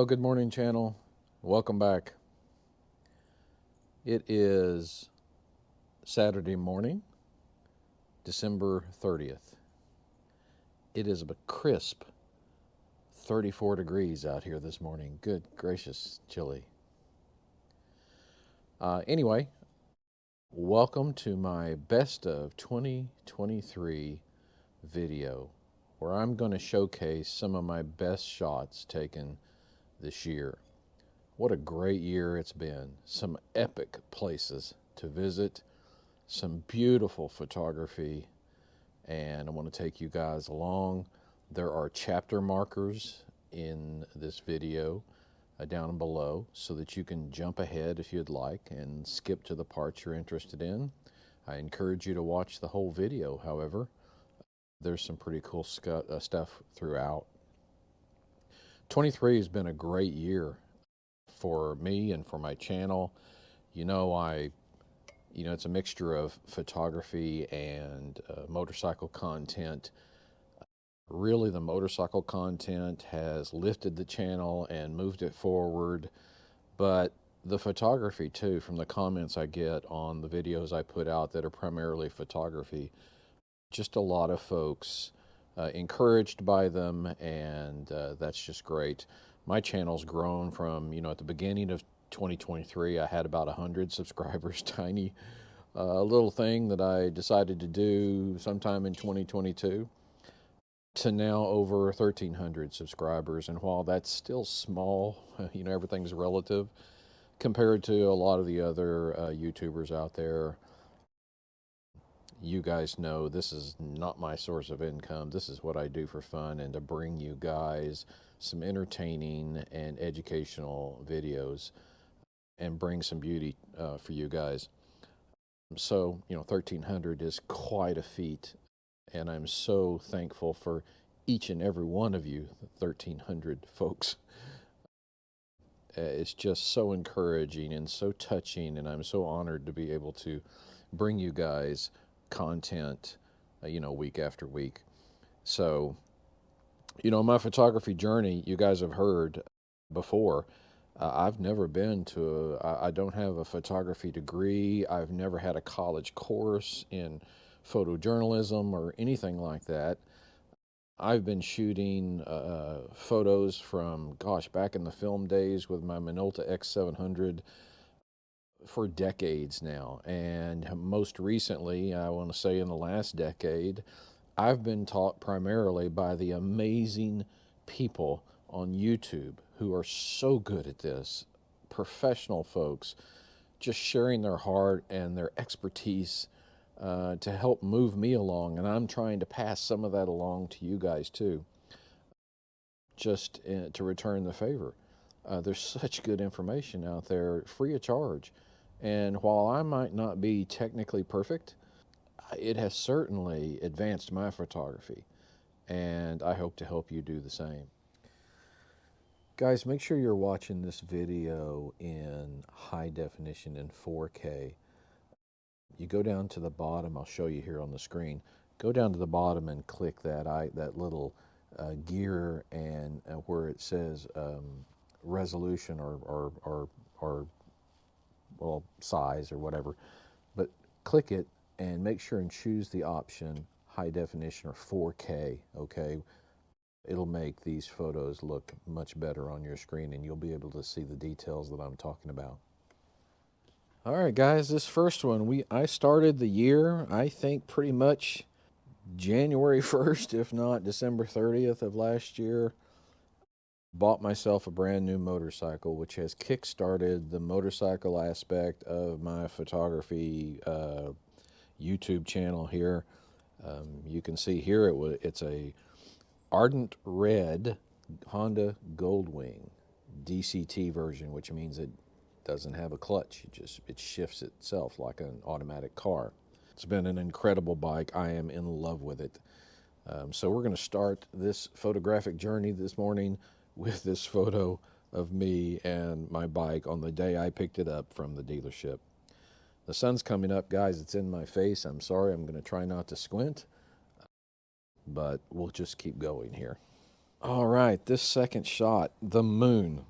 Well, good morning, channel. Welcome back. It is Saturday morning, December 30th. It is a crisp 34 degrees out here this morning. Good gracious, chilly. Anyway, welcome to my best of 2023 video, where I'm going to showcase some of my best shots taken this year. What a great year it's been. Some epic places to visit, some beautiful photography, and I want to take you guys along. There are chapter markers in this video down below so that you can jump ahead if you'd like and skip to the parts you're interested in. I encourage you to watch the whole video, however. There's some pretty cool stuff throughout. 23 has been a great year for me and for my channel. It's a mixture of photography and motorcycle content. Really, the motorcycle content has lifted the channel and moved it forward, but the photography too, from the comments I get on the videos I put out that are primarily photography, just a lot of folks encouraged by them, and that's just great. My channel's grown from, at the beginning of 2023, I had about 100 subscribers, tiny little thing that I decided to do sometime in 2022, to now over 1,300 subscribers. And while that's still small, everything's relative compared to a lot of the other YouTubers out there. You guys know this is not my source of income. This is what I do for fun and to bring you guys some entertaining and educational videos and bring some beauty for you guys. So, 1,300 is quite a feat, and I'm so thankful for each and every one of you, 1,300 folks. It's just so encouraging and so touching, and I'm so honored to be able to bring you guys content, week after week. So, my photography journey, you guys have heard before. I've never been to I don't have a photography degree. I've never had a college course in photojournalism or anything like that. I've been shooting photos from, back in the film days with my Minolta X700 for decades now. And most recently, I want to say in the last decade, I've been taught primarily by the amazing people on YouTube who are so good at this, professional folks, just sharing their heart and their expertise to help move me along. And I'm trying to pass some of that along to you guys too, just to return the favor. There's such good information out there, free of charge. And while I might not be technically perfect, it has certainly advanced my photography, and I hope to help you do the same. Guys, make sure you're watching this video in high definition in 4K. You go down to the bottom, I'll show you here on the screen. Go down to the bottom and click that little gear, and where it says resolution or well, size or whatever. But click it and make sure and choose the option high definition or 4K, okay? It'll make these photos look much better on your screen, and you'll be able to see the details that I'm talking about. All right, guys, this first one, I started the year, I think, pretty much January 1st, if not December 30th of last year. Bought myself a brand new motorcycle, which has kick-started the motorcycle aspect of my photography YouTube channel here. You can see here it's a Ardent Red Honda Goldwing DCT version, which means it doesn't have a clutch. It shifts itself like an automatic car. It's been an incredible bike. I am in love with it. So we're going to start this photographic journey this morning with this photo of me and my bike on the day I picked it up from the dealership. The sun's coming up, guys. It's in my face. I'm sorry. I'm going to try not to squint, but we'll just keep going here. All right, this second shot, the moon.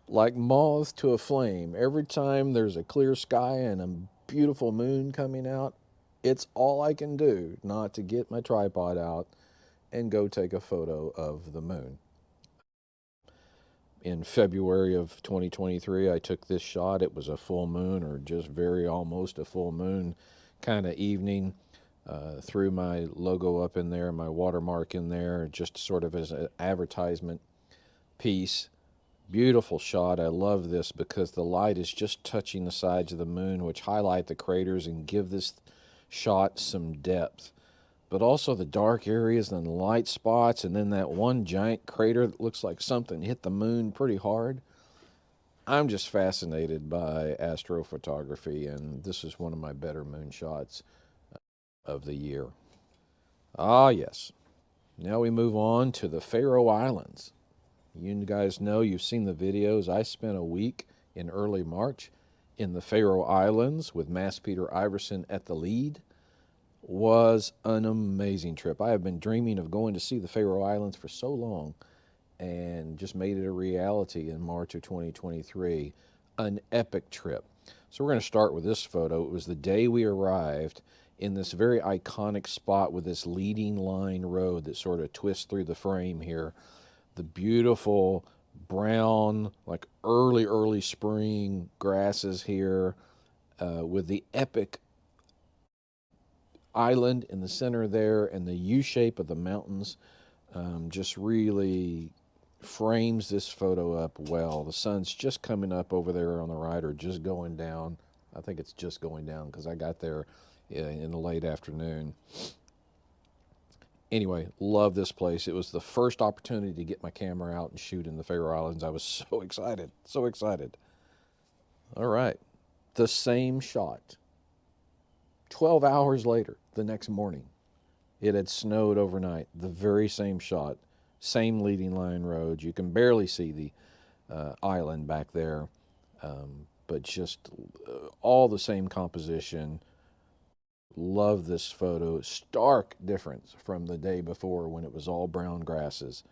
like moths to a flame. Every time there's a clear sky and a beautiful moon coming out, it's all I can do not to get my tripod out and go take a photo of the moon. In February of 2023, I took this shot. It was a full moon, or just very almost a full moon kind of evening. Threw my logo up in there, my watermark in there, just sort of as an advertisement piece. Beautiful shot. I love this because the light is just touching the sides of the moon, which highlight the craters and give this shot some depth. But also the dark areas and the light spots, and then that one giant crater that looks like something hit the moon pretty hard. I'm just fascinated by astrophotography, and this is one of my better moon shots of the year. Ah, yes. Now we move on to the Faroe Islands. You guys know, you've seen the videos. I spent a week in early March in the Faroe Islands with Mass Peter Iverson at the lead. Was an amazing trip. I have been dreaming of going to see the Faroe Islands for so long, and just made it a reality in March of 2023. An epic trip. So we're going to start with this photo. It was the day we arrived in this very iconic spot with this leading line road that sort of twists through the frame here. The beautiful brown, like early spring grasses here, with the epic island in the center there, and the U shape of the mountains just really frames this photo up well. The sun's just coming up over there on the right, or just going down. I think it's just going down because I got there in the late afternoon. Anyway, love this place. It was the first opportunity to get my camera out and shoot in the Faroe Islands. I was so excited, so excited. All right, the same shot. 12 hours later, the next morning, it had snowed overnight. The very same shot, same leading line road. You can barely see the island back there, but just all the same composition. Love this photo. Stark difference from the day before when it was all brown grasses.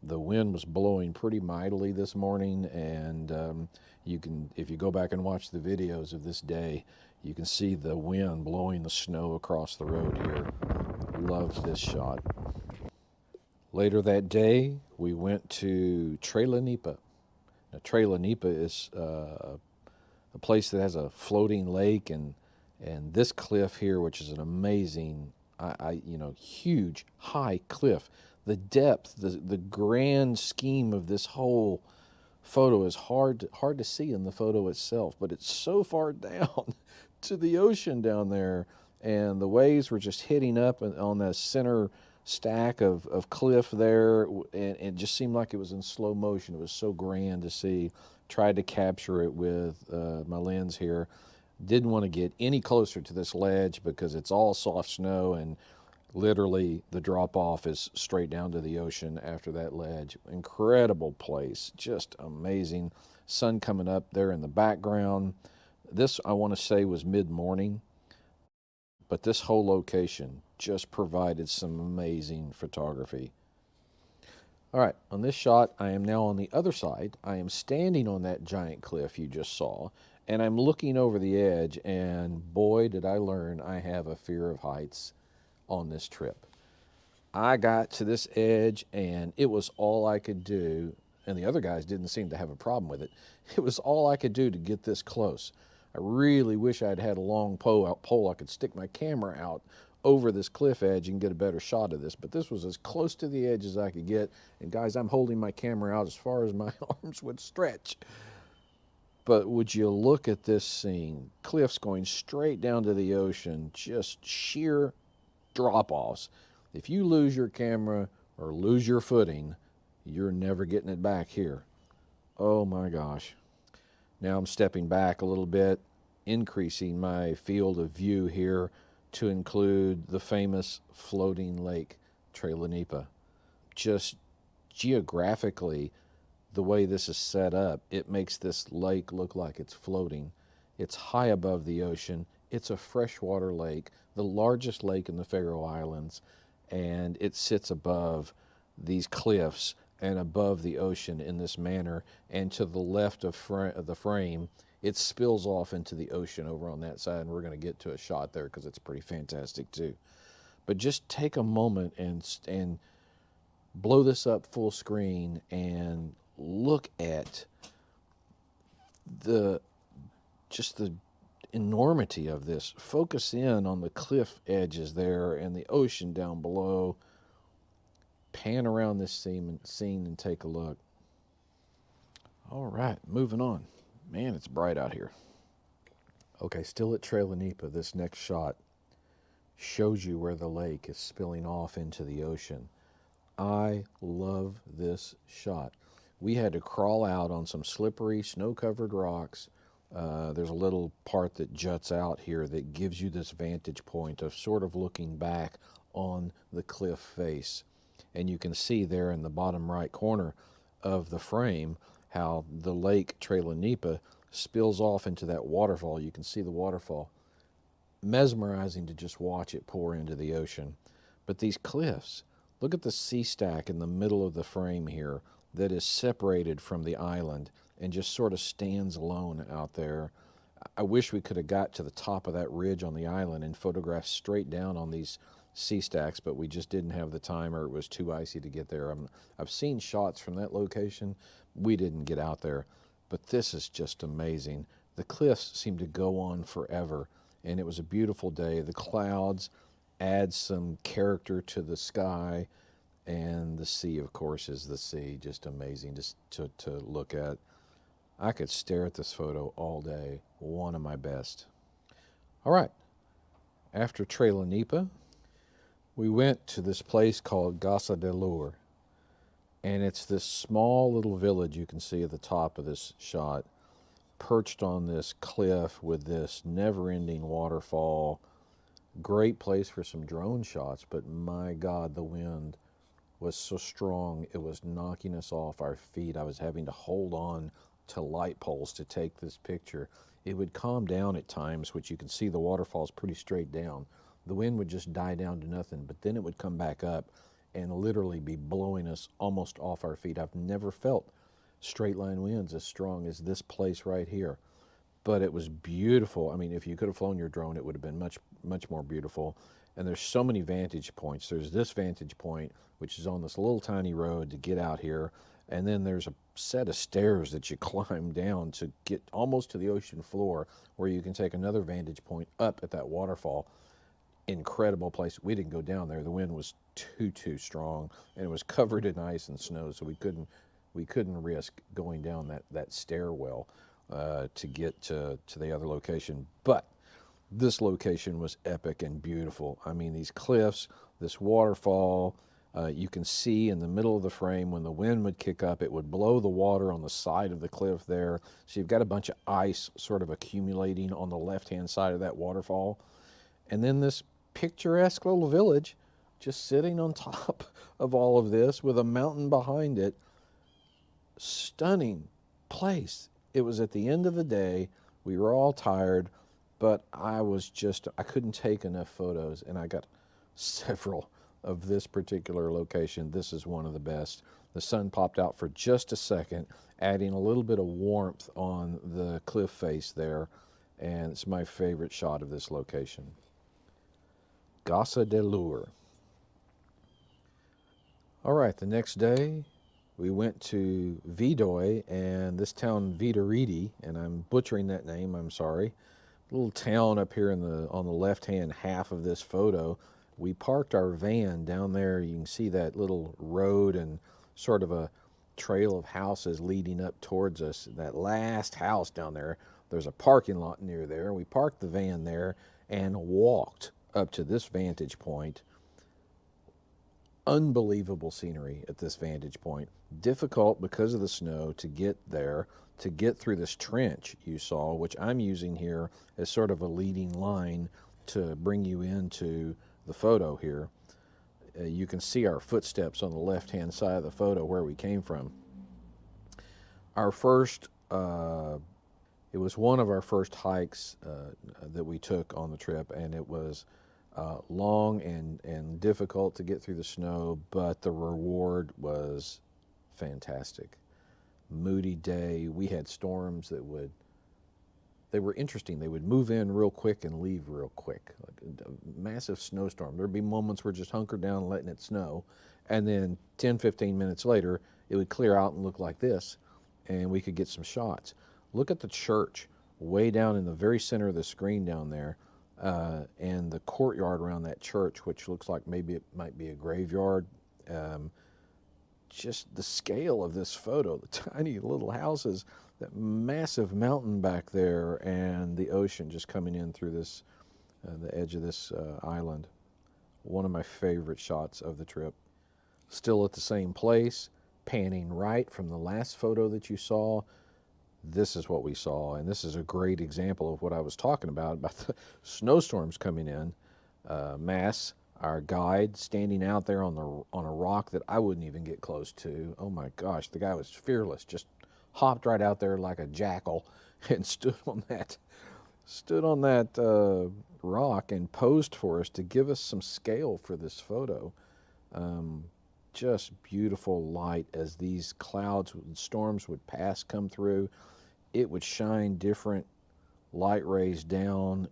The wind was blowing pretty mightily this morning, and you can, if you go back and watch the videos of this day, you can see the wind blowing the snow across the road here. Loved this shot. Later that day, we went to Trelanipa. Now, Trelanipa is a place that has a floating lake, and this cliff here, which is an amazing, huge, high cliff. The depth, the grand scheme of this whole photo is hard to see in the photo itself, but it's so far down to the ocean down there, and the waves were just hitting up on the center stack of cliff there, and it just seemed like it was in slow motion. It was so grand to see. Tried to capture it with my lens here. Didn't want to get any closer to this ledge because it's all soft snow, and literally the drop off is straight down to the ocean after that ledge. Incredible place, just amazing. Sun coming up there in the background. This, I want to say, was mid-morning, but this whole location just provided some amazing photography. All right, on this shot, I am now on the other side. I am standing on that giant cliff you just saw, and I'm looking over the edge, and boy, did I learn I have a fear of heights on this trip. I got to this edge, and it was all I could do, and the other guys didn't seem to have a problem with it. It was all I could do to get this close. I really wish I'd had a long pole I could stick my camera out over this cliff edge and get a better shot of this, but this was as close to the edge as I could get. And guys, I'm holding my camera out as far as my arms would stretch. But would you look at this scene? Cliffs going straight down to the ocean, just sheer drop-offs. If you lose your camera or lose your footing, you're never getting it back here. Oh my gosh. Now I'm stepping back a little bit, increasing my field of view here to include the famous floating lake, Trelanipa. Just geographically, the way this is set up, it makes this lake look like it's floating. It's high above the ocean. It's a freshwater lake, the largest lake in the Faroe Islands, and it sits above these cliffs and above the ocean in this manner, and to the left of the frame, it spills off into the ocean over on that side, and we're going to get to a shot there because it's pretty fantastic too. But just take a moment and blow this up full screen and look at the just the enormity of this. Focus in on the cliff edges there and the ocean down below. Pan around this scene and take a look. All right, moving on. Man, it's bright out here. Okay, still at Trailer Nipa, this next shot shows you where the lake is spilling off into the ocean. I love this shot. We had to crawl out on some slippery, snow-covered rocks. There's a little part that juts out here that gives you this vantage point of sort of looking back on the cliff face. And you can see there in the bottom right corner of the frame how the lake Trailer Nipa spills off into that waterfall. You can see the waterfall. Mesmerizing to just watch it pour into the ocean. But these cliffs, look at the sea stack in the middle of the frame here that is separated from the island and just sort of stands alone out there. I wish we could have got to the top of that ridge on the island and photographed straight down on these sea stacks, but we just didn't have the time, or it was too icy to get there. I've seen shots from that location. We didn't get out there, but this is just amazing. The cliffs seem to go on forever, and it was a beautiful day. The clouds add some character to the sky, and the sea, of course, is the sea. Just amazing to look at. I could stare at this photo all day. One of my best. All right. After Trailer Nipa, we went to this place called Gasa de Lure. And it's this small little village you can see at the top of this shot, perched on this cliff with this never-ending waterfall. Great place for some drone shots, but my God, the wind was so strong it was knocking us off our feet. I was having to hold on to light poles to take this picture. It would calm down at times, which you can see the waterfall's pretty straight down. The wind would just die down to nothing, but then it would come back up and literally be blowing us almost off our feet. I've never felt straight line winds as strong as this place right here. But it was beautiful. I mean, if you could have flown your drone, it would have been much, much more beautiful. And there's so many vantage points. There's this vantage point, which is on this little tiny road to get out here. And then there's a set of stairs that you climb down to get almost to the ocean floor, where you can take another vantage point up at that waterfall. Incredible place. We didn't go down there. The wind was too strong, and it was covered in ice and snow, so we couldn't risk going down that stairwell to get to the other location. But this location was epic and beautiful. I mean, these cliffs, this waterfall, you can see in the middle of the frame when the wind would kick up, it would blow the water on the side of the cliff there. So you've got a bunch of ice sort of accumulating on the left-hand side of that waterfall. And then this picturesque little village just sitting on top of all of this with a mountain behind it. Stunning place. It was at the end of the day. We were all tired, but I couldn't take enough photos, and I got several of this particular location. This is one of the best. The sun popped out for just a second, adding a little bit of warmth on the cliff face there, and it's my favorite shot of this location. Gasa de Lure. All right, the next day we went to Vidoi and this town Vidariti, and I'm butchering that name, I'm sorry. Little town up here on the left-hand half of this photo. We parked our van down there. You can see that little road and sort of a trail of houses leading up towards us. That last house down there, there's a parking lot near there. We parked the van there and walked up to this vantage point. Unbelievable scenery at this vantage point. Difficult because of the snow to get there, to get through this trench you saw, which I'm using here as sort of a leading line to bring you into the photo here. You can see our footsteps on the left-hand side of the photo where we came from. Our first, it was one of our first hikes that we took on the trip, and it was long and difficult to get through the snow, but the reward was fantastic. Moody day. We had storms that they were interesting. They would move in real quick and leave real quick. Like a massive snowstorm. There'd be moments where just hunkered down letting it snow. And then 10, 15 minutes later, it would clear out and look like this, and we could get some shots. Look at the church way down in the very center of the screen down there, and the courtyard around that church, which looks like maybe it might be a graveyard. Um, just the scale of this photo, the tiny little houses, that massive mountain back there, and the ocean just coming in through this, the edge of this island. One of my favorite shots of the trip. Still at the same place, panning right from the last photo that you saw. This is what we saw, and this is a great example of what I was talking about the snowstorms coming in. Mass, our guide, standing out there on a rock that I wouldn't even get close to. Oh my gosh, the guy was fearless, just hopped right out there like a jackal and stood on that rock and posed for us to give us some scale for this photo. Um, just beautiful light as these clouds and storms would come through. It would shine different light rays down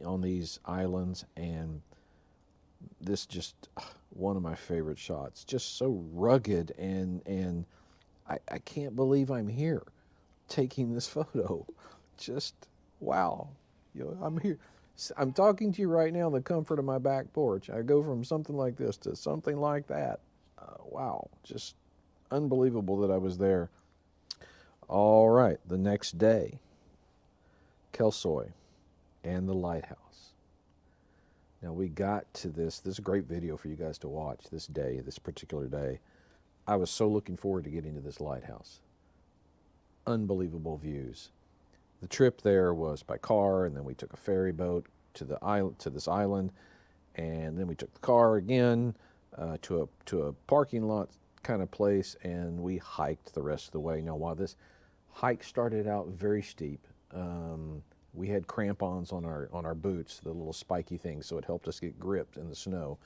on these islands, and this just one of my favorite shots. Just so rugged, and I can't believe I'm here taking this photo. Just wow. I'm here. I'm talking to you right now in the comfort of my back porch. I go from something like this to something like that. Wow, just unbelievable that I was there. All right, the next day, Kelsoy and the lighthouse. Now we got to this. This is a great video for you guys to watch this day, this particular day. I was so looking forward to getting to this lighthouse. Unbelievable views. The trip there was by car, and then we took a ferry boat to the island, to this island, and then we took the car again to a parking lot kind of place, and we hiked the rest of the way. Now, while this hike started out very steep, we had crampons on our boots, the little spiky things, so it helped us get gripped in the snow.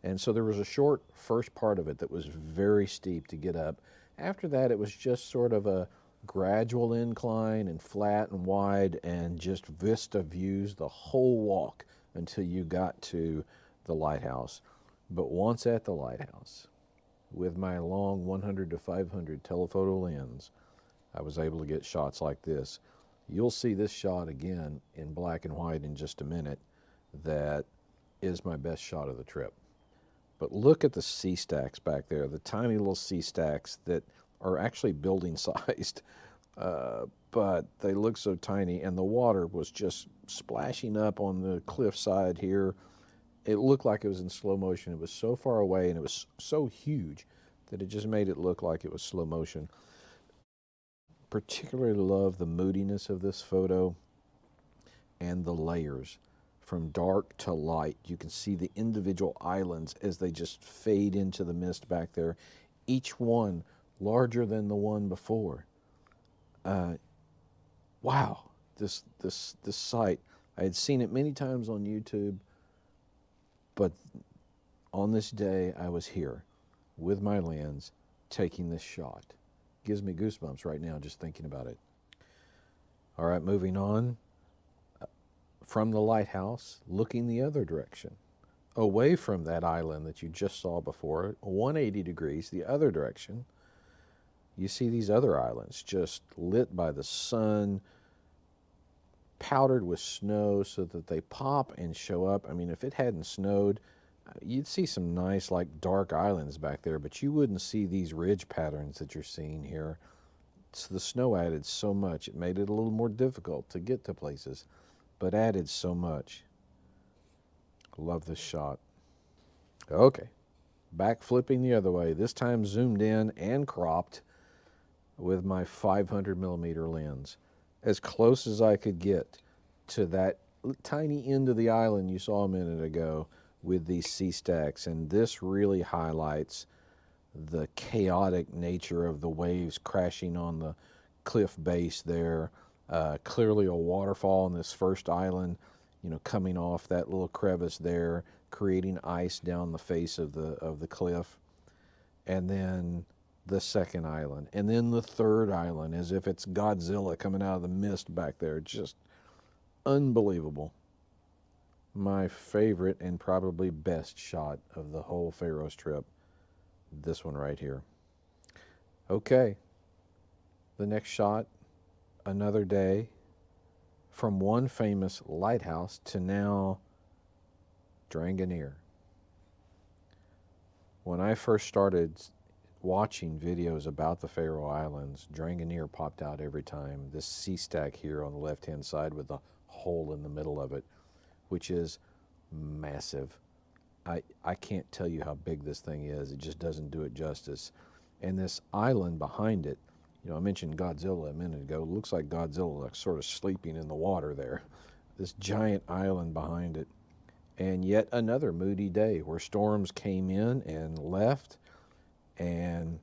And so there was a short first part of it that was very steep to get up. After that, it was just sort of a gradual incline and flat and wide and just vista views the whole walk until you got to the lighthouse. But once at the lighthouse, with my long 100 to 500 telephoto lens, I was able to get shots like this. You'll see this shot again in black and white in just a minute. That is my best shot of the trip. But look at the sea stacks back there, the tiny little sea stacks that are actually building sized, but they look so tiny, and the water was just splashing up on the cliffside here. It looked like it was in slow motion. It was so far away, and it was so huge that it just made it look like it was slow motion. Particularly love the moodiness of this photo and the layers from dark to light. You can see the individual islands as they just fade into the mist back there, each one larger than the one before. Wow, this site. I had seen it many times on YouTube, but on this day I was here with my lens taking this shot. Gives me goosebumps right now just thinking about it. All right, moving on. From the lighthouse, looking the other direction, away from that island that you just saw before, 180 degrees the other direction, you see these other islands just lit by the sun, powdered with snow so that they pop and show up. I mean, if it hadn't snowed, you'd see some nice, like, dark islands back there, but you wouldn't see these ridge patterns that you're seeing here. So the snow added so much. It made it a little more difficult to get to places, but added so much. Love this shot. Okay, back flipping the other way, this time zoomed in and cropped with my 500 millimeter lens, as close as I could get to that tiny end of the island you saw a minute ago with these sea stacks. And this really highlights the chaotic nature of the waves crashing on the cliff base there. Clearly a waterfall on this first island, coming off that little crevice there, creating ice down the face of the cliff. And then the second island, and then the third island, as if it's Godzilla coming out of the mist back there. Just unbelievable. My favorite and probably best shot of the whole Pharos trip, this one right here. Okay, the next shot, another day, from one famous lighthouse to now Dranganir. When I first started watching videos about the Faroe Islands, Dranganir popped out every time. This sea stack here on the left-hand side with a hole in the middle of it, which is massive. I can't tell you how big this thing is. It just doesn't do it justice. And this island behind it, you know, I mentioned Godzilla a minute ago. It looks like Godzilla like sort of sleeping in the water there. This giant island behind it. And yet another moody day where storms came in and left. And,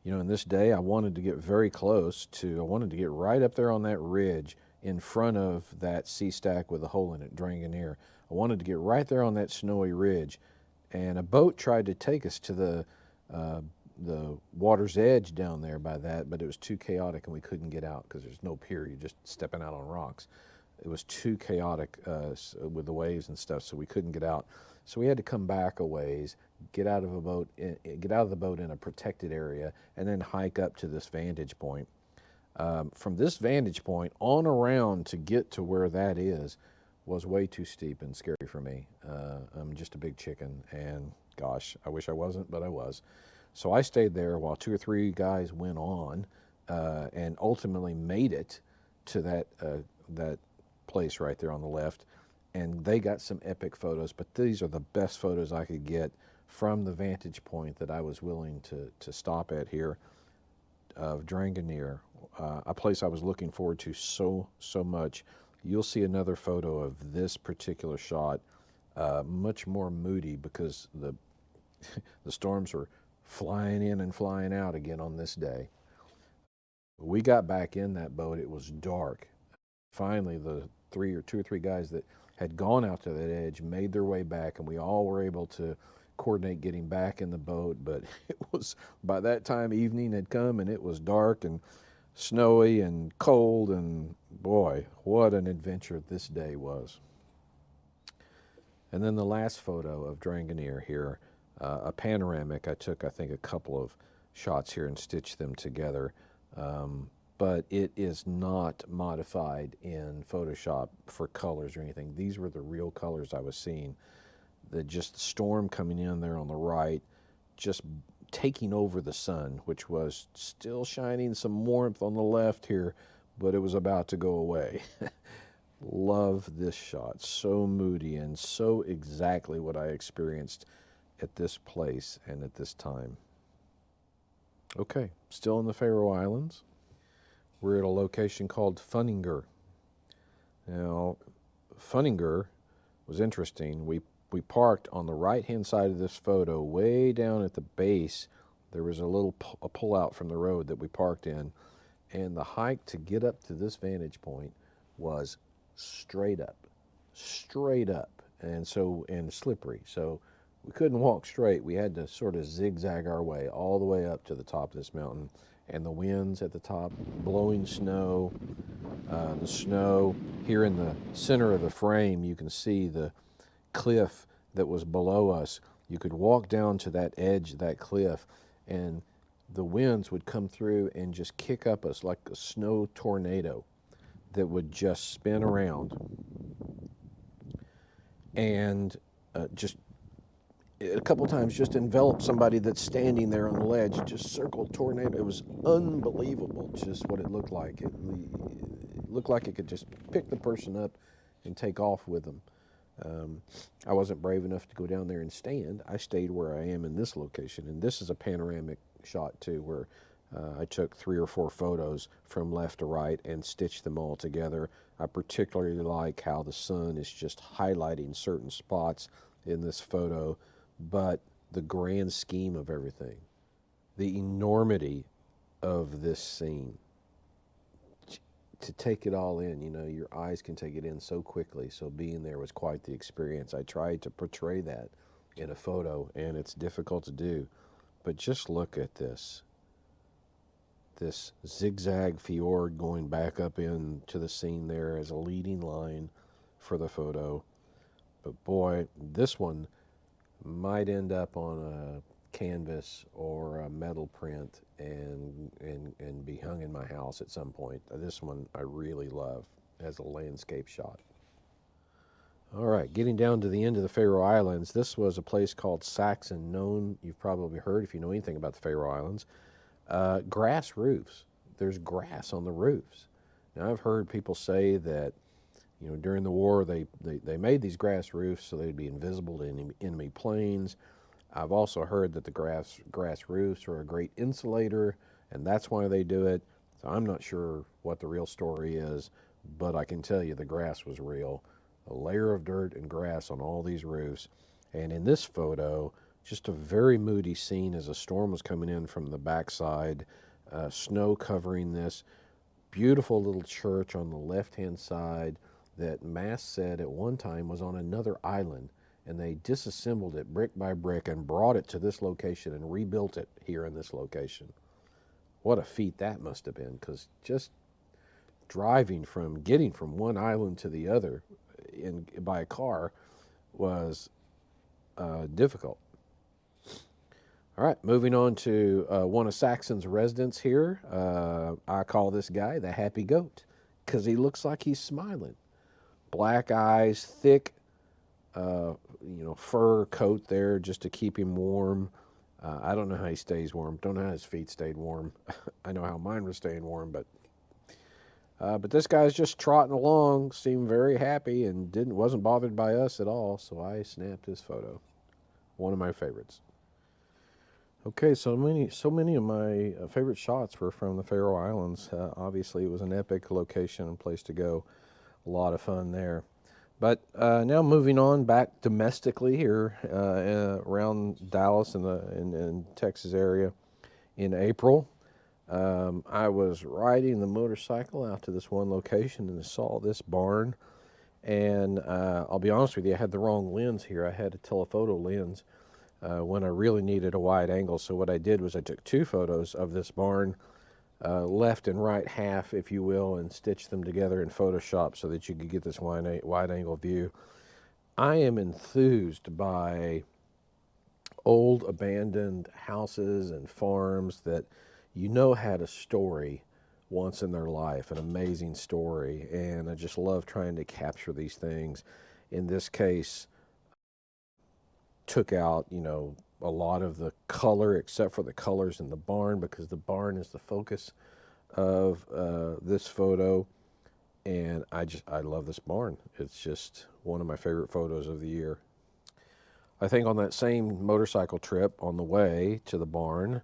you know, in this day, I wanted to get very close to, I wanted to get right up there on that ridge in front of that sea stack with a hole in it, Dranganir. I wanted to get right there on that snowy ridge. And a boat tried to take us to the water's edge down there by that, but it was too chaotic and we couldn't get out because there's no pier. You're just stepping out on rocks. It was too chaotic with the waves and stuff, so we couldn't get out. So we had to come back a ways, get out of the boat in a protected area, and then hike up to this vantage point. From this vantage point on around to get to where that is was way too steep and scary for me. I'm just a big chicken, and gosh, I wish I wasn't, but I was. So I stayed there while 2 or 3 guys went on and ultimately made it to that place right there on the left. And they got some epic photos, but these are the best photos I could get from the vantage point that I was willing to stop at here of Dranganir, a place I was looking forward to so much. You'll see another photo of this particular shot, much more moody because the storms were flying in and flying out again on this day. We got back in that boat. It was dark. Finally, the 2 or 3 guys that had gone out to that edge made their way back, and we all were able to coordinate getting back in the boat. But it was, by that time, evening had come, and it was dark and snowy and cold, and boy, what an adventure this day was. And then the last photo of Dranganir here, a panoramic. I took, I think, a couple of shots here and stitched them together. But it is not modified in Photoshop for colors or anything. These were the real colors I was seeing. Just the storm coming in there on the right, just taking over the sun, which was still shining some warmth on the left here, but it was about to go away. Love this shot. So moody and so exactly what I experienced at this place and at this time. Okay, still in the Faroe Islands. We're at a location called Funningur. Now, Funningur was interesting. We parked on the right-hand side of this photo, way down at the base. There was a little pull-out from the road that we parked in, and the hike to get up to this vantage point was straight up, and slippery. So we couldn't walk straight. We had to sort of zigzag our way all the way up to the top of this mountain. And the winds at the top, blowing snow. The snow here in the center of the frame, you can see the cliff that was below us. You could walk down to that edge of that cliff, and the winds would come through and just kick up us like a snow tornado that would just spin around and just a couple times just envelop somebody that's standing there on the ledge, just circled tornado. It was unbelievable just what it looked like. It looked like it could just pick the person up and take off with them. I wasn't brave enough to go down there and stand. I stayed where I am in this location, and this is a panoramic shot too, where I took 3 or 4 photos from left to right and stitched them all together. I particularly like how the sun is just highlighting certain spots in this photo, but the grand scheme of everything, the enormity of this scene, to take it all in, you know, your eyes can take it in so quickly. So being there was quite the experience. I tried to portray that in a photo, and it's difficult to do, But just look at this zigzag fjord going back up into the scene there as a leading line for the photo. But boy, this one might end up on a canvas or a metal print and be hung in my house at some point. This one I really love as a landscape shot. All right, getting down to the end of the Faroe Islands, this was a place called Saxon, known, you've probably heard if you know anything about the Faroe Islands, grass roofs. There's grass on the roofs. Now, I've heard people say that, you know, during the war, they made these grass roofs so they'd be invisible to enemy planes. I've also heard that the grass roofs are a great insulator, and that's why they do it. So I'm not sure what the real story is, but I can tell you the grass was real. A layer of dirt and grass on all these roofs. And in this photo, just a very moody scene as a storm was coming in from the backside, snow covering this beautiful little church on the left-hand side that Mass said at one time was on another island, and they disassembled it brick by brick and brought it to this location and rebuilt it here in this location. What a feat that must have been, because just getting from one island to the other by a car was difficult. All right, moving on to one of Saxon's residents here. I call this guy the happy goat because he looks like he's smiling. Black eyes, thick, fur coat there just to keep him warm. I don't know how he stays warm. Don't know how his feet stayed warm. I know how mine were staying warm, but this guy's just trotting along, seemed very happy, and wasn't bothered by us at all. So I snapped his photo. One of my favorites. Okay, so many of my favorite shots were from the Faroe Islands. Obviously, it was an epic location and place to go. A lot of fun there. But now moving on back domestically here around Dallas and in Texas area in April. I was riding the motorcycle out to this one location and saw this barn. And I'll be honest with you, I had the wrong lens here. I had a telephoto lens when I really needed a wide angle. So what I did was I took two photos of this barn, left and right half, if you will, and stitched them together in Photoshop so that you could get this wide angle view. I am enthused by old abandoned houses and farms that had a story once in their life, an amazing story, and I just love trying to capture these things. In this case, took out, a lot of the color except for the colors in the barn because the barn is the focus of this photo, and I love this barn. It's just one of my favorite photos of the year. I think on that same motorcycle trip on the way to the barn,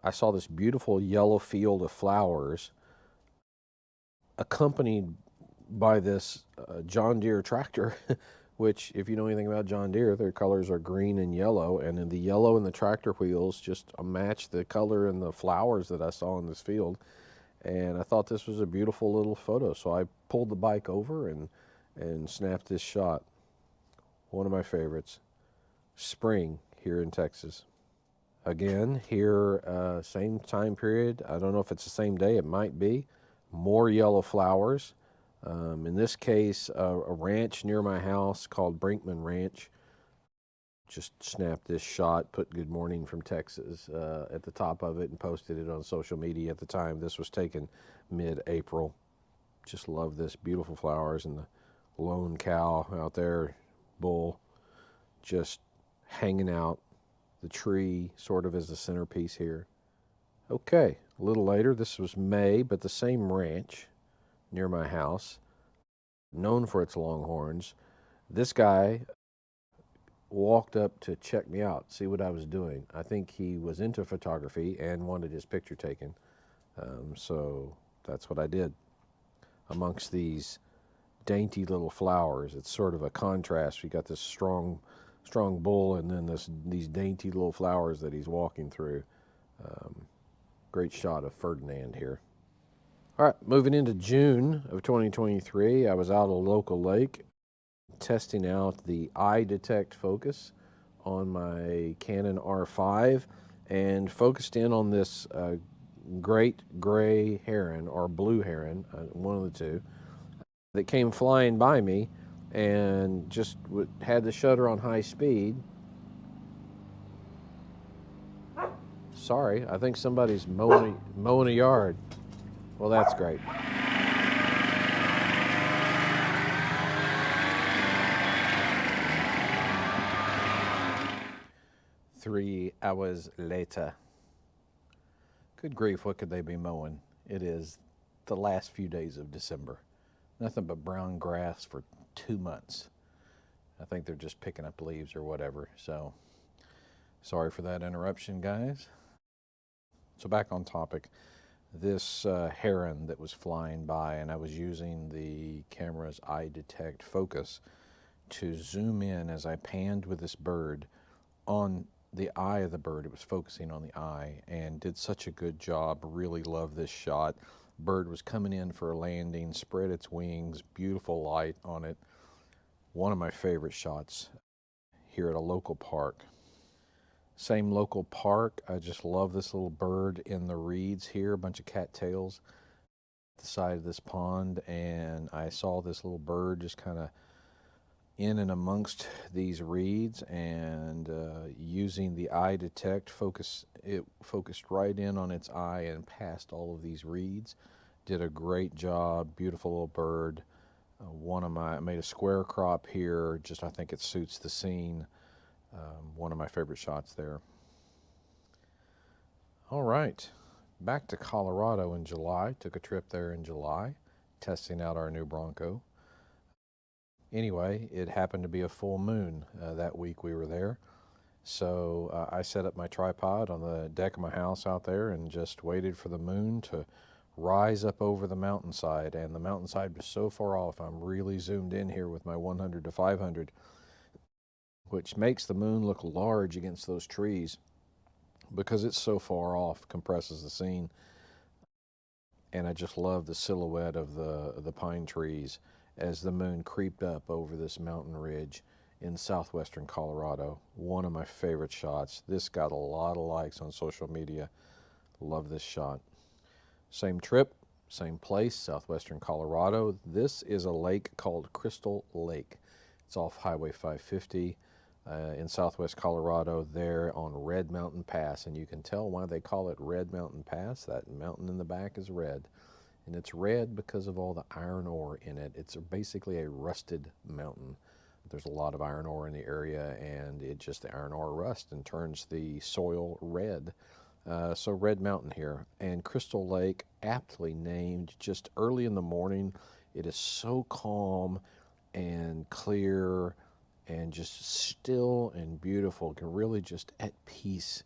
I saw this beautiful yellow field of flowers accompanied by this John Deere tractor, which, if you know anything about John Deere, their colors are green and yellow, and in the yellow in the tractor wheels just match the color in the flowers that I saw in this field. And I thought this was a beautiful little photo, so I pulled the bike over and snapped this shot. One of my favorites. Spring here in Texas. Again, here, same time period. I don't know if it's the same day. It might be. More yellow flowers. In this case, a ranch near my house called Brinkman Ranch. Just snapped this shot, put "Good Morning from Texas" at the top of it and posted it on social media at the time. This was taken mid-April. Just love this. Beautiful flowers and the lone cow out there, bull, just hanging out. The tree sort of as the centerpiece here. Okay, a little later, this was May, but the same ranch near my house, known for its longhorns. This guy walked up to check me out, see what I was doing. I think he was into photography and wanted his picture taken. So that's what I did. Amongst these dainty little flowers, it's sort of a contrast. We got this strong bull and then these dainty little flowers that he's walking through. Great shot of Ferdinand here. All right, moving into June of 2023, I was out at a local lake testing out the iDetect focus on my Canon R5, and focused in on this great gray heron or blue heron, one of the two, that came flying by me and just had the shutter on high speed. Sorry, I think somebody's mowing a yard. Well, that's great. 3 hours later. Good grief, what could they be mowing? It is the last few days of December. Nothing but brown grass for 2 months. I think they're just picking up leaves or whatever. So, sorry for that interruption, guys. So, back on topic. This heron that was flying by, and I was using the camera's eye detect focus to zoom in as I panned with this bird on the eye of the bird. It was focusing on the eye and did such a good job. Really love this shot. Bird was coming in for a landing, spread its wings, beautiful light on it. One of my favorite shots here at a local park. Same local park. I just love this little bird in the reeds here, a bunch of cattails at the side of this pond, and I saw this little bird just kind of in and amongst these reeds, and using the eye detect focus, it focused right in on its eye and past all of these reeds. Did a great job. Beautiful little bird. I made a square crop here. Just I think it suits the scene. One of my favorite shots there. All right, back to Colorado in July. Took a trip there in July, testing out our new Bronco. Anyway, it happened to be a full moon that week we were there. So I set up my tripod on the deck of my house out there and just waited for the moon to rise up over the mountainside. And the mountainside was so far off. I'm really zoomed in here with my 100 to 500, which makes the moon look large against those trees because it's so far off, compresses the scene. And I just love the silhouette of the pine trees as the moon creeped up over this mountain ridge in southwestern Colorado. One of my favorite shots. This got a lot of likes on social media. Love this shot. Same trip, same place, southwestern Colorado. This is a lake called Crystal Lake. It's off Highway 550 in southwest Colorado there on Red Mountain Pass. And you can tell why they call it Red Mountain Pass. That mountain in the back is red. And it's red because of all the iron ore in it. It's basically a rusted mountain. There's a lot of iron ore in the area, and the iron ore rusts and turns the soil red. So Red Mountain here. And Crystal Lake, aptly named, just early in the morning. It is so calm and clear and just still and beautiful. Can really just at peace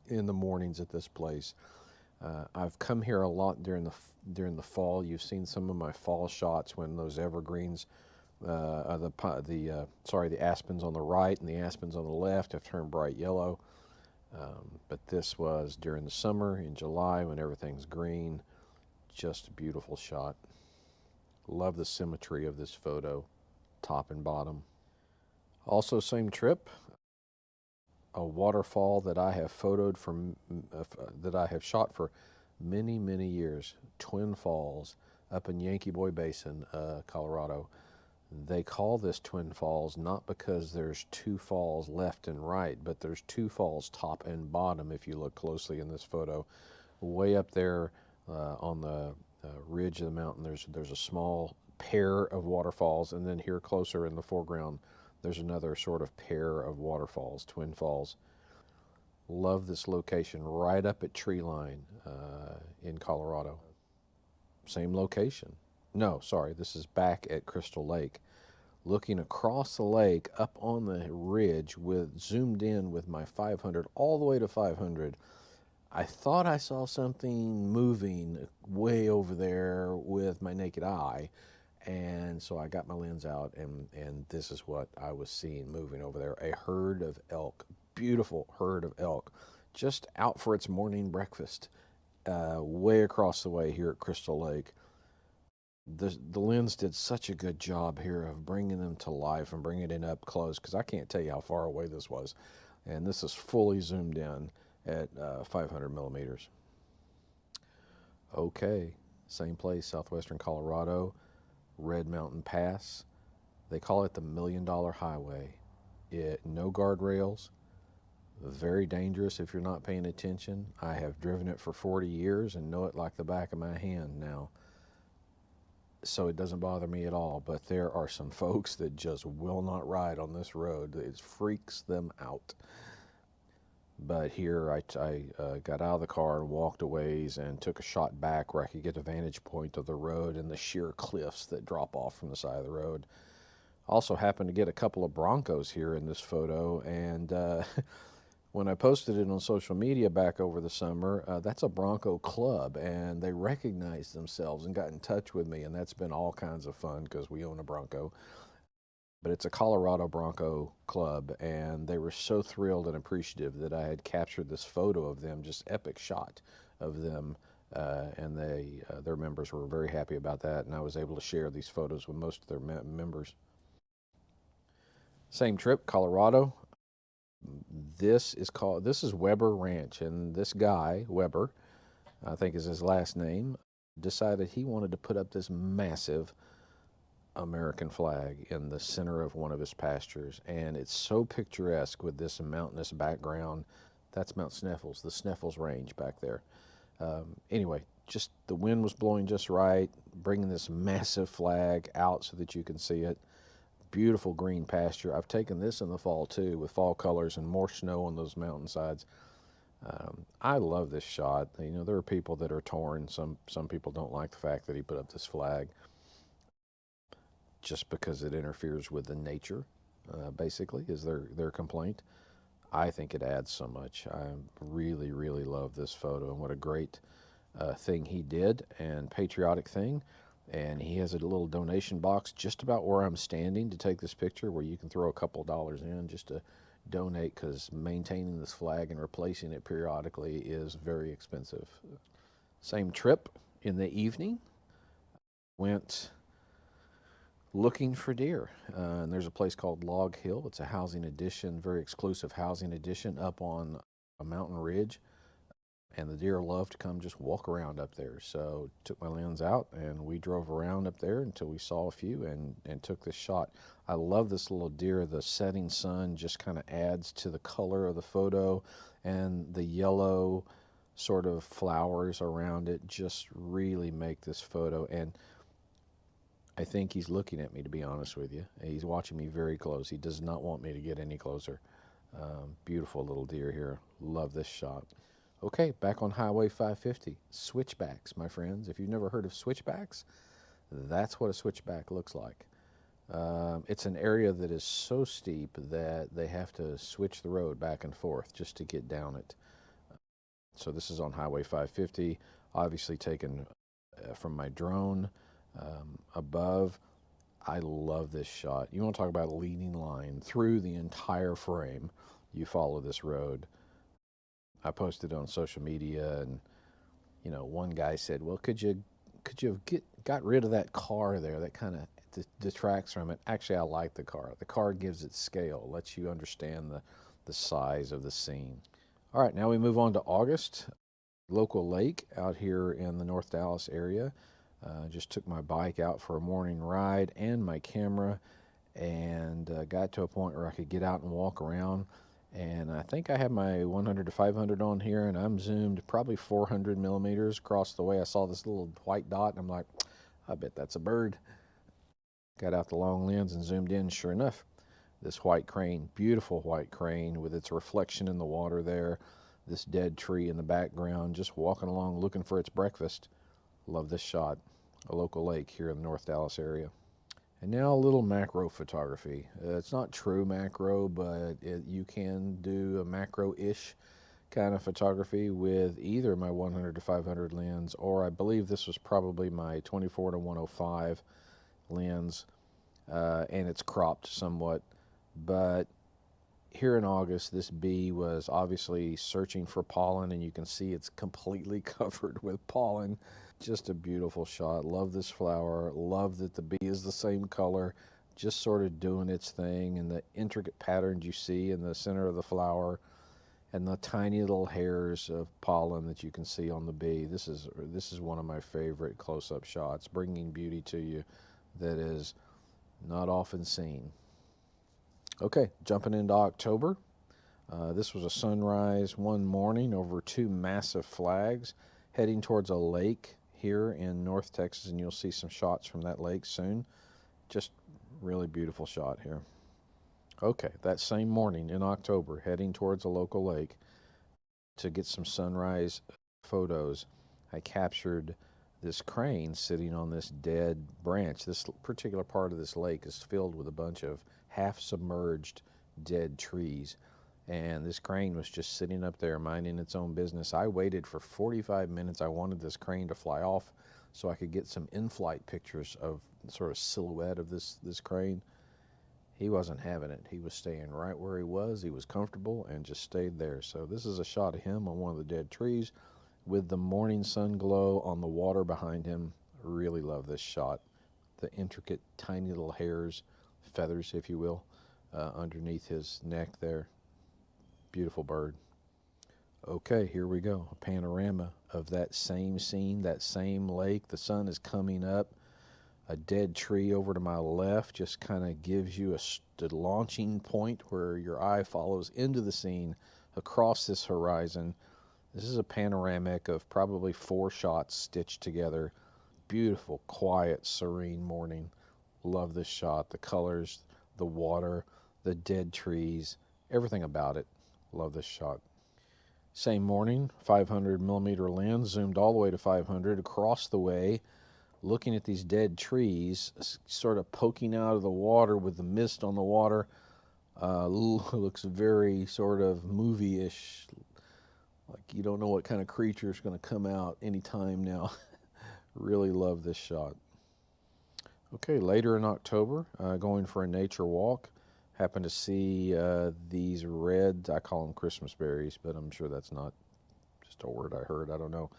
in the mornings at this place. I've come here a lot during the fall. You've seen some of my fall shots when those evergreens, the aspens on the right and the aspens on the left have turned bright yellow. But this was during the summer in July when everything's green. Just a beautiful shot. Love the symmetry of this photo, top and bottom. Also, same trip. A waterfall that I have that I have shot for many, many years. Twin Falls up in Yankee Boy Basin, Colorado. They call this Twin Falls not because there's two falls left and right, but there's two falls top and bottom if you look closely in this photo. Way up there on the ridge of the mountain, there's a small pair of waterfalls, and then here closer in the foreground, there's another sort of pair of waterfalls, Twin Falls. Love this location right up at Treeline in Colorado. Same location. No, sorry, this is back at Crystal Lake. Looking across the lake up on the ridge zoomed in with my 500 all the way to 500. I thought I saw something moving way over there with my naked eye. And so I got my lens out, and this is what I was seeing moving over there. A herd of elk, beautiful herd of elk, just out for its morning breakfast, way across the way here at Crystal Lake. The lens did such a good job here of bringing them to life and bringing it in up close, because I can't tell you how far away this was. And this is fully zoomed in. at 500 millimeters. Okay, same place, southwestern Colorado, Red Mountain Pass. They call it the $1,000,000 Highway. No guardrails, very dangerous if you're not paying attention. I have driven it for 40 years and know it like the back of my hand now, so it doesn't bother me at all. But there are some folks that just will not ride on this road. It freaks them out. But here I got out of the car and walked a ways and took a shot back where I could get a vantage point of the road and the sheer cliffs that drop off from the side of the road. Also happened to get a couple of Broncos here in this photo, and when I posted it on social media back over the summer, that's a Bronco club, and they recognized themselves and got in touch with me, and that's been all kinds of fun because we own a Bronco. But it's a Colorado Bronco club, and they were so thrilled and appreciative that I had captured this photo of them, just epic shot of them, and their members were very happy about that, and I was able to share these photos with most of their members. Same trip, Colorado. This is Weber Ranch, and this guy Weber, I think is his last name, decided he wanted to put up this massive American flag in the center of one of his pastures, and it's so picturesque with this mountainous background. That's Mount Sneffels, the Sneffels Range back there. Anyway, just the wind was blowing just right, bringing this massive flag out so that you can see it. Beautiful green pasture. I've taken this in the fall too, with fall colors and more snow on those mountainsides. I love this shot. You know, there are people that are torn. Some people don't like the fact that he put up this flag just because it interferes with the nature, basically, is their complaint. I think it adds so much. I really, really love this photo, and what a great thing he did, and patriotic thing. And he has a little donation box just about where I'm standing to take this picture, where you can throw a couple dollars in just to donate, because maintaining this flag and replacing it periodically is very expensive. Same trip in the evening, went looking for deer. And there's a place called Log Hill. It's a housing addition, very exclusive housing addition up on a mountain ridge. And the deer love to come just walk around up there. So took my lens out and we drove around up there until we saw a few and took this shot. I love this little deer. The setting sun just kind of adds to the color of the photo, and the yellow sort of flowers around it just really make this photo. And I think he's looking at me, to be honest with you. He's watching me very close. He does not want me to get any closer. Beautiful little deer here. Love this shot. Okay, back on Highway 550. Switchbacks, my friends. If you've never heard of switchbacks, that's what a switchback looks like. It's an area that is so steep that they have to switch the road back and forth just to get down it. So this is on Highway 550, obviously taken from my drone above. I love this shot. You want to talk about a leading line through the entire frame. You follow this road. I posted on social media, and one guy said, "Well, could you have got rid of that car there? That kind of detracts from it." Actually, I like the car. The car gives it scale, lets you understand the size of the scene. All right, now we move on to August. Local lake out here in the North Dallas area. Just took my bike out for a morning ride and my camera, and got to a point where I could get out and walk around. And I think I have my 100 to 500 on here, and I'm zoomed probably 400 millimeters across the way. I saw this little white dot, and I'm like, I bet that's a bird. Got out the long lens and zoomed in. Sure enough, this white crane, beautiful white crane with its reflection in the water there, this dead tree in the background, just walking along looking for its breakfast. Love this shot. A local lake here in the North Dallas area. And now a little macro photography. It's not true macro, but you can do a macro-ish kind of photography with either my 100 to 500 lens, or I believe this was probably my 24 to 105 lens, and it's cropped somewhat. But here in August, this bee was obviously searching for pollen, and you can see it's completely covered with pollen. Just a beautiful shot. Love this flower. Love that the bee is the same color, just sort of doing its thing, and the intricate patterns you see in the center of the flower. and the tiny little hairs of pollen that you can see on the bee. This is one of my favorite close-up shots, bringing beauty to you that is not often seen. Okay, jumping into October. This was a sunrise one morning over two massive flags heading towards a lake here in North Texas, and you'll see some shots from that lake soon. Just really beautiful shot here. Okay, that same morning in October, heading towards a local lake to get some sunrise photos, I captured this crane sitting on this dead branch. This particular part of this lake is filled with a bunch of half submerged dead trees. And this crane was just sitting up there minding its own business. I waited for 45 minutes. I wanted this crane to fly off so I could get some in-flight pictures of sort of silhouette of this crane. He wasn't having it. He was staying right where he was. He was comfortable and just stayed there. So this is a shot of him on one of the dead trees with the morning sun glow on the water behind him. Really love this shot. The intricate, tiny little hairs, feathers, if you will, underneath his neck there. Beautiful bird. Okay, here we go. A panorama of that same scene, that same lake. The sun is coming up. A dead tree over to my left just kind of gives you the launching point where your eye follows into the scene across this horizon. This is a panoramic of probably 4 shots stitched together. Beautiful, quiet, serene morning. Love this shot. The colors, the water, the dead trees, everything about it. Love this shot. Same morning, 500 millimeter lens, zoomed all the way to 500 across the way, looking at these dead trees, sort of poking out of the water with the mist on the water. Looks very sort of movie-ish, like you don't know what kind of creature is going to come out anytime now. Really love this shot. Okay, later in October, going for a nature walk, happened to see these red, I call them Christmas berries, but I'm sure that's not just a word I heard, I don't know.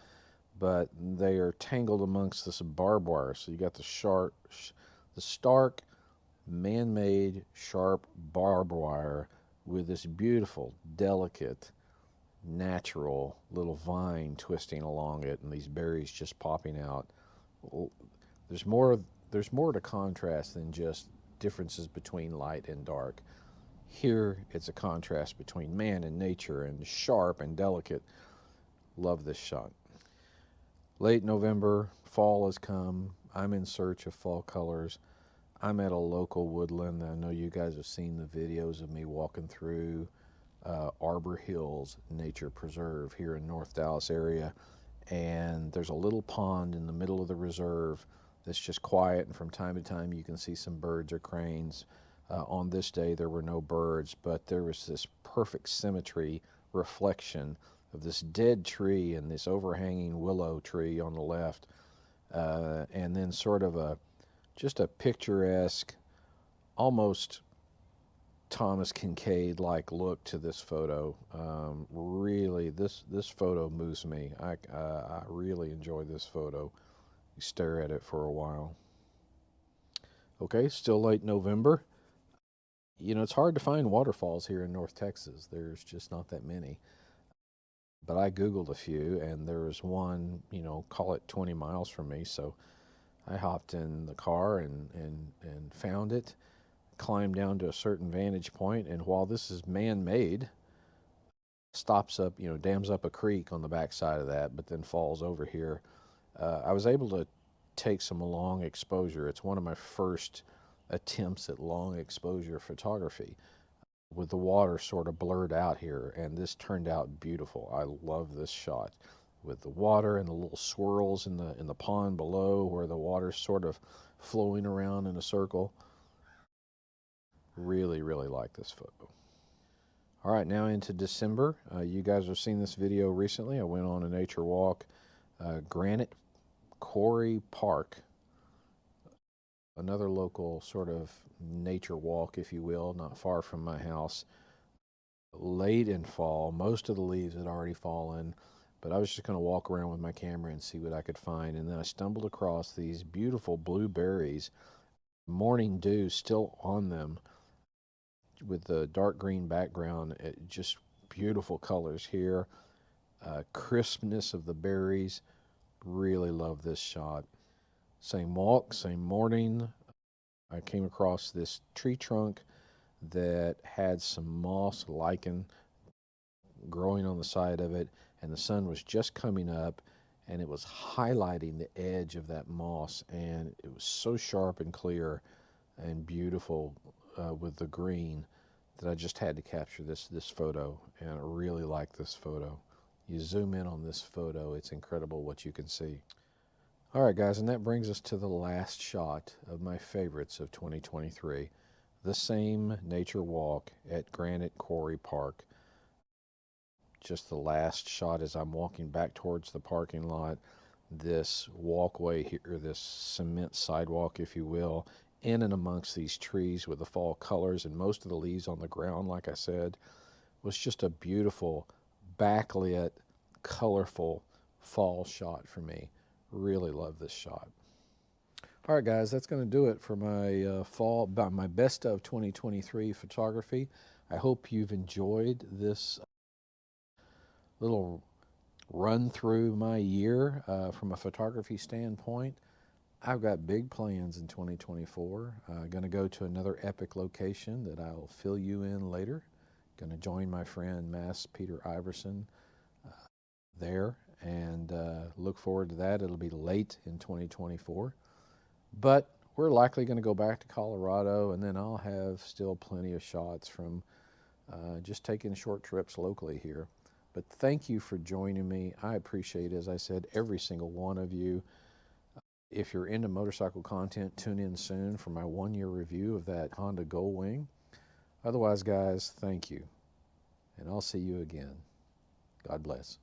But they are tangled amongst this barbed wire. So you got the stark, man-made, sharp barbed wire with this beautiful, delicate, natural little vine twisting along it, and these berries just popping out. There's more. There's more to contrast than just differences between light and dark. Here, it's a contrast between man and nature, and sharp and delicate. Love this shot. Late November, fall has come. I'm in search of fall colors. I'm at a local woodland. I know you guys have seen the videos of me walking through Arbor Hills Nature Preserve here in North Dallas area. And there's a little pond in the middle of the reserve that's just quiet, and from time to time you can see some birds or cranes. On this day there were no birds, but there was this perfect symmetry reflection of this dead tree and this overhanging willow tree on the left, and then sort of just a picturesque, almost Thomas Kinkade-like look to this photo. Really, this photo moves me. I really enjoy this photo. You stare at it for a while. Okay, still late November. You know, it's hard to find waterfalls here in North Texas. There's just not that many. But I Googled a few, and there was one, call it 20 miles from me. So I hopped in the car and found it, climbed down to a certain vantage point, and while this is man-made, stops up, dams up a creek on the backside of that, but then falls over here. I was able to take some long exposure. It's one of my first attempts at long exposure photography with the water sort of blurred out here, and this turned out beautiful. I love this shot with the water and the little swirls in the pond below where the water's sort of flowing around in a circle. Really, really like this photo. All right, now into December. You guys have seen this video recently. I went on a nature walk. Granite Quarry Park, another local sort of nature walk, if you will, not far from my house. Late in fall, most of the leaves had already fallen, but I was just going to walk around with my camera and see what I could find. And then I stumbled across these beautiful blueberries, morning dew still on them, with the dark green background. It just beautiful colors here. Crispness of the berries. Really love this shot. Same walk, same morning. I came across this tree trunk that had some moss lichen growing on the side of it, and the sun was just coming up, and it was highlighting the edge of that moss, and it was so sharp and clear and beautiful with the green that I just had to capture this photo, and I really like this photo. You zoom in on this photo, it's incredible what you can see. All right, guys, and that brings us to the last shot of my favorites of 2023, the same nature walk at Granite Quarry Park. Just the last shot as I'm walking back towards the parking lot, this walkway here, this cement sidewalk, if you will, in and amongst these trees with the fall colors and most of the leaves on the ground, like I said, was just a beautiful, backlit, colorful fall shot for me. Really love this shot. All right, guys, that's going to do it for my my best of 2023 photography. I hope you've enjoyed this little run through my year from a photography standpoint. I've got big plans in 2024. Going to go to another epic location that I'll fill you in later. Going to join my friend Mass Peter Iverson there, and look forward to that. It'll be late in 2024, but we're likely going to go back to Colorado, and then I'll have still plenty of shots from just taking short trips locally here. But thank you for joining me. I appreciate, as I said, every single one of you. If you're into motorcycle content, tune in soon for my 1-year review of that Honda Goldwing. Otherwise, guys, thank you, and I'll see you again. God bless.